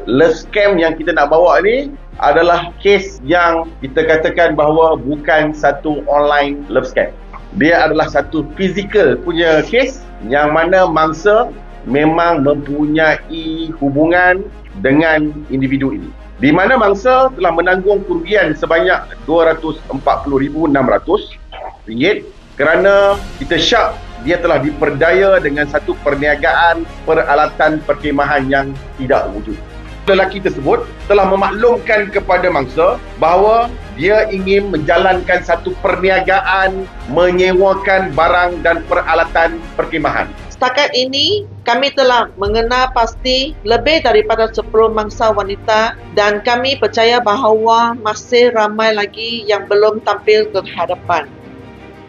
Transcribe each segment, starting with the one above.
Love scam yang kita nak bawa ni adalah kes yang kita katakan bahawa bukan satu online love scam. Dia adalah satu fizikal punya kes yang mana mangsa memang mempunyai hubungan dengan individu ini, di mana mangsa telah menanggung kerugian sebanyak RM240,600 kerana kita syak dia telah diperdaya dengan satu perniagaan peralatan perkhemahan yang tidak wujud. Lelaki tersebut telah memaklumkan kepada mangsa bahawa dia ingin menjalankan satu perniagaan menyewakan barang dan peralatan perkhemahan. Setakat ini, kami telah mengenal pasti lebih daripada 10 mangsa wanita dan kami percaya bahawa masih ramai lagi yang belum tampil ke hadapan.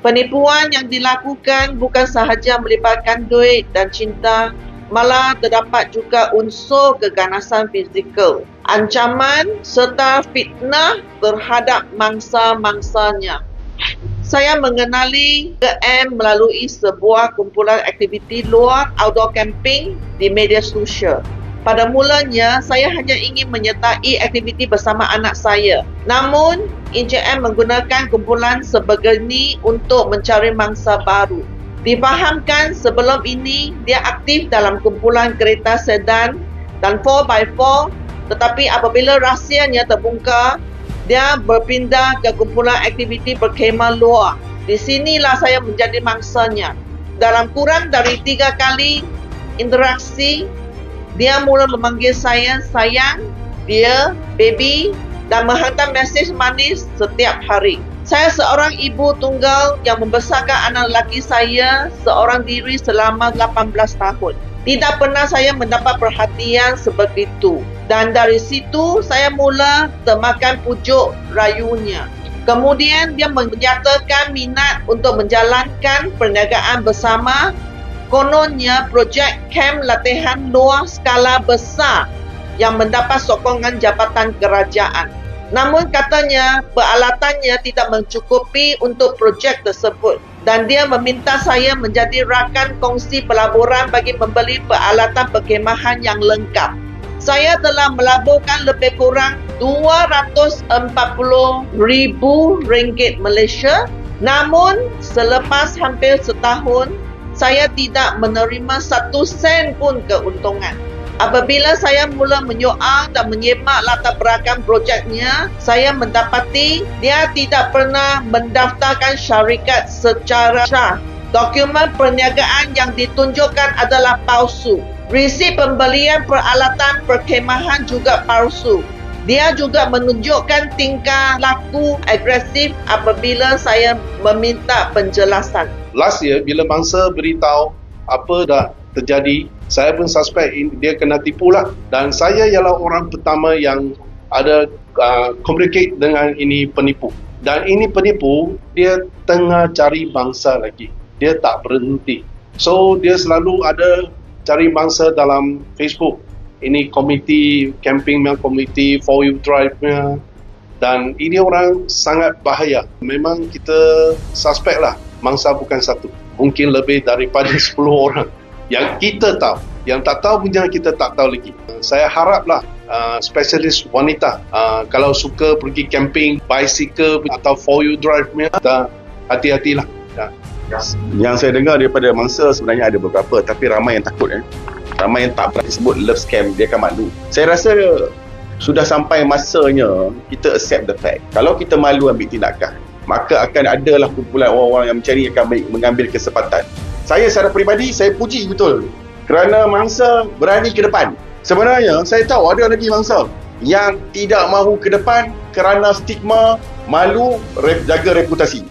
Penipuan yang dilakukan bukan sahaja melibatkan duit dan cinta, malah terdapat juga unsur keganasan fizikal, ancaman serta fitnah terhadap mangsa-mangsanya. Saya mengenali KM melalui sebuah kumpulan aktiviti luar outdoor camping di media sosial. Pada mulanya, saya hanya ingin menyertai aktiviti bersama anak saya. Namun, IJM menggunakan kumpulan sebegini untuk mencari mangsa baru. Difahamkan sebelum ini dia aktif dalam kumpulan kereta sedan dan 4x4, tetapi apabila rahsianya terbongkar, dia berpindah ke kumpulan aktiviti berkhemah luar. Di sinilah saya menjadi mangsanya. Dalam kurang dari 3 kali interaksi, dia mula memanggil saya sayang, dia, baby dan menghantar mesej manis setiap hari. Saya seorang ibu tunggal yang membesarkan anak lelaki saya seorang diri selama 18 tahun. Tidak pernah saya mendapat perhatian sebegitu. Dan dari situ saya mula termakan pujuk rayunya. Kemudian dia menyatakan minat untuk menjalankan perniagaan bersama. Kononnya projek kem latihan luar skala besar yang mendapat sokongan jabatan kerajaan. Namun katanya peralatannya tidak mencukupi untuk projek tersebut dan dia meminta saya menjadi rakan kongsi pelaburan bagi membeli peralatan perkhemahan yang lengkap. Saya telah melaburkan lebih kurang RM240,000 Malaysia. Namun selepas hampir setahun, saya tidak menerima 1 sen pun keuntungan. Apabila saya mula menyoal dan menyemak latar belakang projeknya, saya mendapati dia tidak pernah mendaftarkan syarikat secara sah. Dokumen perniagaan yang ditunjukkan adalah palsu. Resip pembelian peralatan perkhemahan juga palsu. Dia juga menunjukkan tingkah laku agresif apabila saya meminta penjelasan. Last year, bila mangsa beritahu apa dah terjadi, saya pun suspek dia kena tipu lah. Dan saya ialah orang pertama yang ada communicate dengan ini penipu. Dan ini penipu, dia tengah cari mangsa lagi. Dia tak berhenti. So, dia selalu ada cari mangsa dalam Facebook. Ini komiti camping, komiti 4U drive-nya. Dan ini orang sangat bahaya. Memang kita suspek lah. Mangsa bukan satu, mungkin lebih daripada 10 orang yang kita tahu. Yang tak tahu punya kita tak tahu lagi. Saya haraplah spesialis wanita kalau suka pergi camping, bicycle atau 4U drive ni, hati-hatilah. Yang saya dengar daripada mangsa sebenarnya ada beberapa, tapi ramai yang takut. Ramai yang tak berani sebut love scam, dia akan malu. Saya rasa sudah sampai masanya kita accept the fact. Kalau kita malu ambil tindakan, maka akan adalah kumpulan orang-orang yang mencari akan mengambil kesempatan. Saya secara peribadi, saya puji betul kerana mangsa berani ke depan. Sebenarnya, saya tahu ada lagi mangsa yang tidak mahu ke depan kerana stigma, malu, jaga reputasi.